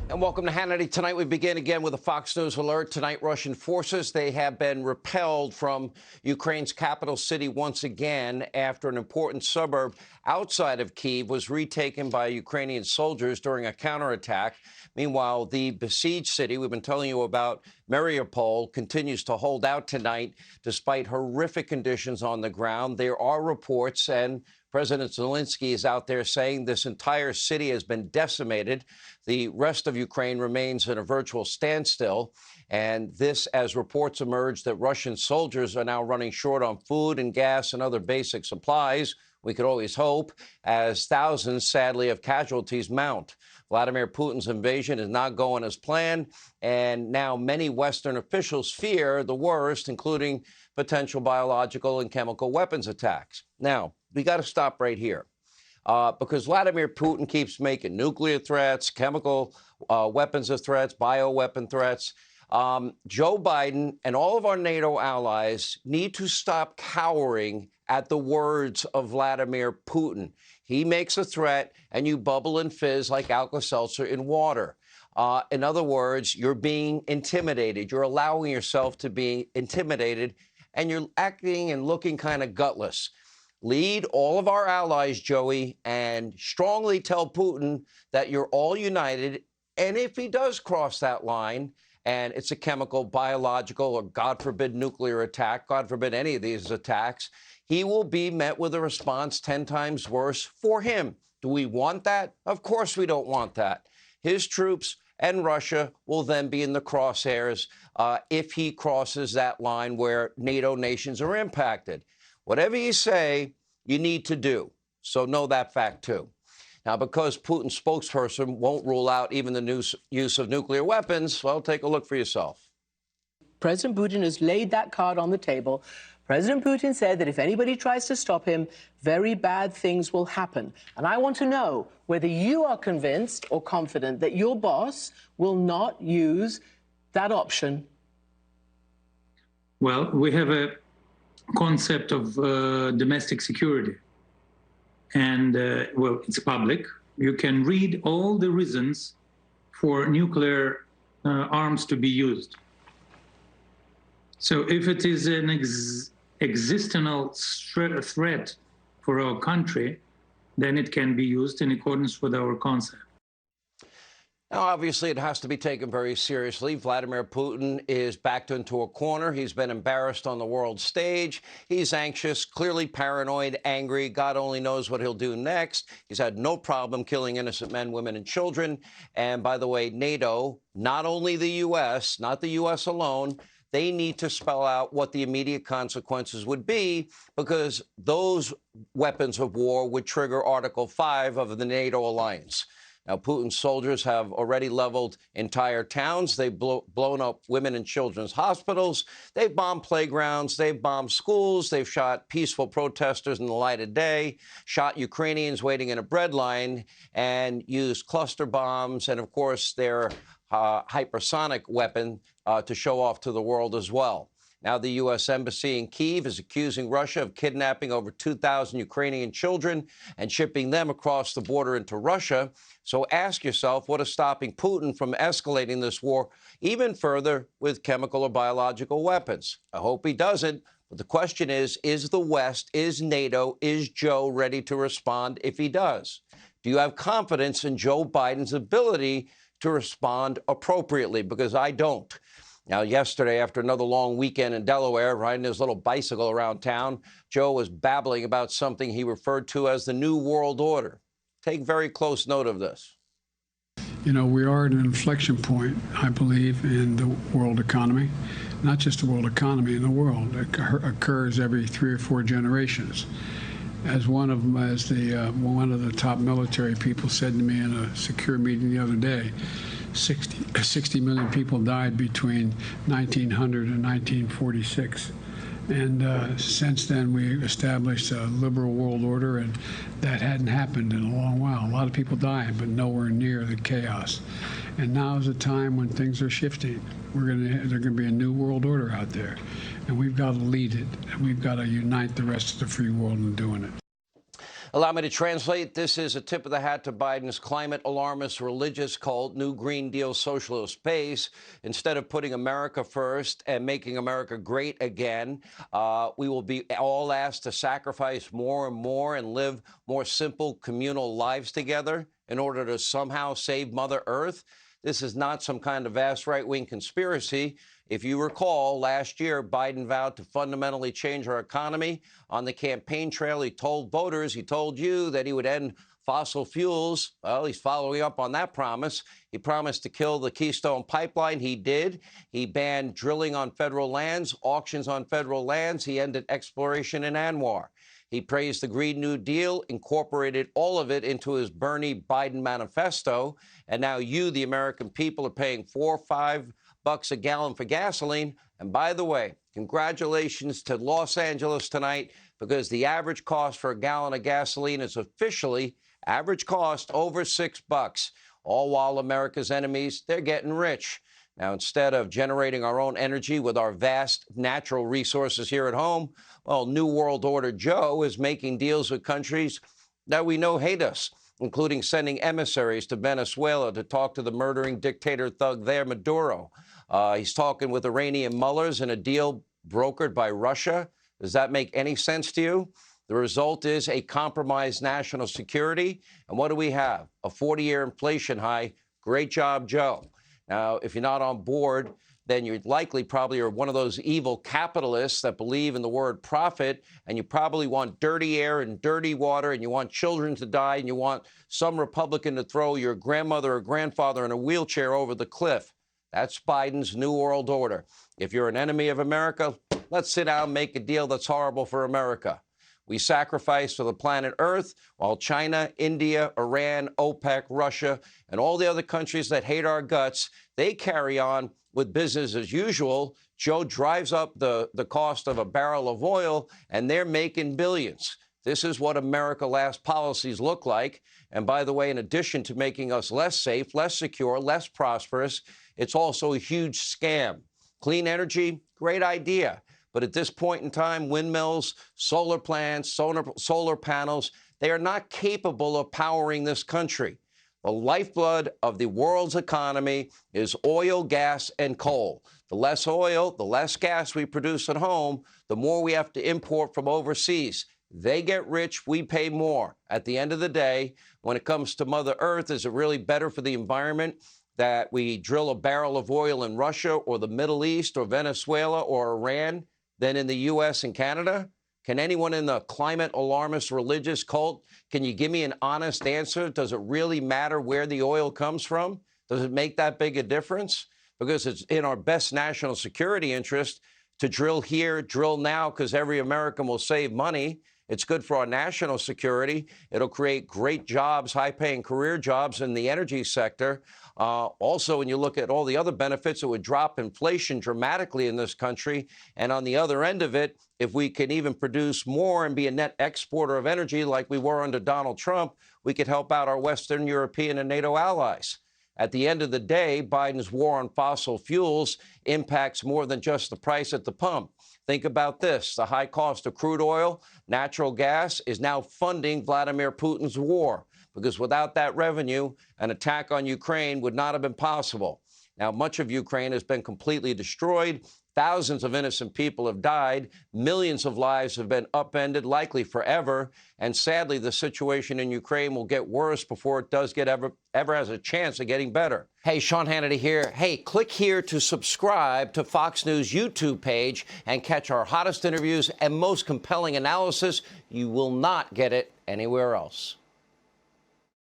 And welcome to Hannity. Tonight we begin again with a Fox News alert. Tonight, Russian forces, they have been repelled from Ukraine's capital city once again after an important suburb outside of Kyiv was retaken by Ukrainian soldiers during a counterattack. Meanwhile, the besieged city we've been telling you about, Mariupol, continues to hold out tonight despite horrific conditions on the ground. There are reports, and President Zelensky is out there saying this entire city has been decimated. The rest of Ukraine remains in a virtual standstill. And this as reports emerge that Russian soldiers are now running short on food and gas and other basic supplies. We could always hope, as thousands, sadly, of casualties mount. Vladimir Putin's invasion is not going as planned, and now many Western officials fear the worst, including potential biological and chemical weapons attacks. Now, we got to stop right here because Vladimir Putin keeps making nuclear threats, chemical weapons of threats, bioweapon threats. Joe Biden and all of our NATO allies need to stop cowering at the words of Vladimir Putin. He makes a threat and you bubble and fizz like Alka-Seltzer in water. In other words, you're being intimidated. You're allowing yourself to be intimidated and you're acting and looking kind of gutless. Lead all of our allies, Joey, and strongly tell Putin that you're all united. And if he does cross that line, and it's a chemical, biological, or God forbid, nuclear attack, God forbid any of these attacks, he will be met with a response 10 times worse for him. Do we want that? Of course we don't want that. His troops and Russia will then be in the crosshairs if he crosses that line where NATO nations are impacted. Whatever you say, you need to do. So know that fact, too. Now, because Putin's spokesperson won't rule out even the use of nuclear weapons, well, take a look for yourself. President Putin has laid that card on the table. President Putin said that if anybody tries to stop him, very bad things will happen. And I want to know whether you are convinced or confident that your boss will not use that option. Well, we have a concept of domestic security. And, well, it's public. You can read all the reasons for nuclear arms to be used. So if it is an existential threat for our country, then it can be used in accordance with our concept. Now, obviously, it has to be taken very seriously. Vladimir Putin is backed into a corner. He's been embarrassed on the world stage. He's anxious, clearly paranoid, angry. God only knows what he'll do next. He's had no problem killing innocent men, women, and children. And by the way, NATO, not only the U.S., not the U.S. alone, they need to spell out what the immediate consequences would be, because those weapons of war would trigger Article 5 of the NATO alliance. Now, Putin's soldiers have already leveled entire towns. They've blown up women and children's hospitals. They've bombed playgrounds. They've bombed schools. They've shot peaceful protesters in the light of day, shot Ukrainians waiting in a bread line, and used cluster bombs and, of course, their hypersonic weapon to show off to the world as well. Now, the U.S. Embassy in Kyiv is accusing Russia of kidnapping over 2,000 Ukrainian children and shipping them across the border into Russia. So ask yourself, what is stopping Putin from escalating this war even further with chemical or biological weapons? I hope he doesn't. But the question is the West, is NATO, is Joe ready to respond if he does? Do you have confidence in Joe Biden's ability to respond appropriately? Because I don't. Now, yesterday, after another long weekend in Delaware, riding his little bicycle around town, Joe was babbling about something he referred to as the New World Order. Take very close note of this. You know, we are at an inflection point, I believe, in the world economy. Not just the world economy, in the world. It occurs every 3 or 4 generations. As one of the top military people said to me in a secure meeting the other day, 60 million people died between 1900 and 1946. And since then, we established a liberal world order, and that hadn't happened in a long while. A lot of people died, but nowhere near the chaos. And now is a time when things are shifting. There's going to be a new world order out there, and we've got to lead it. And we've got to unite the rest of the free world in doing it. Allow me to translate. This is a tip of the hat to Biden's climate alarmist religious cult, New Green Deal socialist base. Instead of putting America first and making America great again, we will be all asked to sacrifice more and more and live more simple communal lives together in order to somehow save Mother Earth. This is not some kind of vast right-wing conspiracy. If you recall, last year, Biden vowed to fundamentally change our economy. On the campaign trail, he told voters, he told you that he would end fossil fuels. Well, he's following up on that promise. He promised to kill the Keystone Pipeline. He did. He banned drilling on federal lands, auctions on federal lands. He ended exploration in Anwar. He praised the Green New Deal, incorporated all of it into his Bernie Biden manifesto. And now you, the American people, are paying $4 or $5 a gallon for gasoline. And by the way, congratulations to Los Angeles tonight, because the average cost for a gallon of gasoline is officially average cost over $6, all while America's enemies, they're getting rich. Now, instead of generating our own energy with our vast natural resources here at home, well, New World Order Joe is making deals with countries that we know hate us, including sending emissaries to Venezuela to talk to the murdering dictator thug there, Maduro. He's talking with Iranian mullahs in a deal brokered by Russia. Does that make any sense to you? The result is a compromised national security. And what do we have? A 40-year inflation high. Great job, Joe. Now, if you're not on board, then you're likely probably are one of those evil capitalists that believe in the word profit, and you probably want dirty air and dirty water, and you want children to die, and you want some Republican to throw your grandmother or grandfather in a wheelchair over the cliff. That's Biden's New World Order. If you're an enemy of America, let's sit down and make a deal that's horrible for America. We sacrifice for the planet Earth, while China, India, Iran, OPEC, Russia, and all the other countries that hate our guts, they carry on with business as usual. Joe drives up the cost of a barrel of oil, and they're making billions. This is what America last policies look like. And by the way, in addition to making us less safe, less secure, less prosperous, it's also a huge scam. Clean energy, great idea. But at this point in time, windmills, solar plants, solar panels, they are not capable of powering this country. The lifeblood of the world's economy is oil, gas, and coal. The less oil, the less gas we produce at home, the more we have to import from overseas. They get rich, we pay more. At the end of the day, when it comes to Mother Earth, is it really better for the environment that we drill a barrel of oil in Russia or the Middle East or Venezuela or Iran than in the U.S. and Canada? Can anyone in the climate alarmist religious cult, can you give me an honest answer? Does it really matter where the oil comes from? Does it make that big a difference? Because it's in our best national security interest to drill here, drill now, because every American will save money. It's good for our national security. It'll create great jobs, high-paying career jobs in the energy sector. Also, when you look at all the other benefits, it would drop inflation dramatically in this country. And on the other end of it, if we can even produce more and be a net exporter of energy like we were under Donald Trump, we could help out our Western European and NATO allies. At the end of the day, Biden's war on fossil fuels impacts more than just the price at the pump. Think about this. The high cost of crude oil, natural gas, is now funding Vladimir Putin's war, because without that revenue, an attack on Ukraine would not have been possible. Now, much of Ukraine has been completely destroyed. Thousands of innocent people have died. Millions of lives have been upended, likely forever. And sadly, the situation in Ukraine will get worse before it does get ever has a chance of getting better. Hey, Sean Hannity here. Hey, click here to subscribe to Fox News YouTube page and catch our hottest interviews and most compelling analysis. You will not get it anywhere else.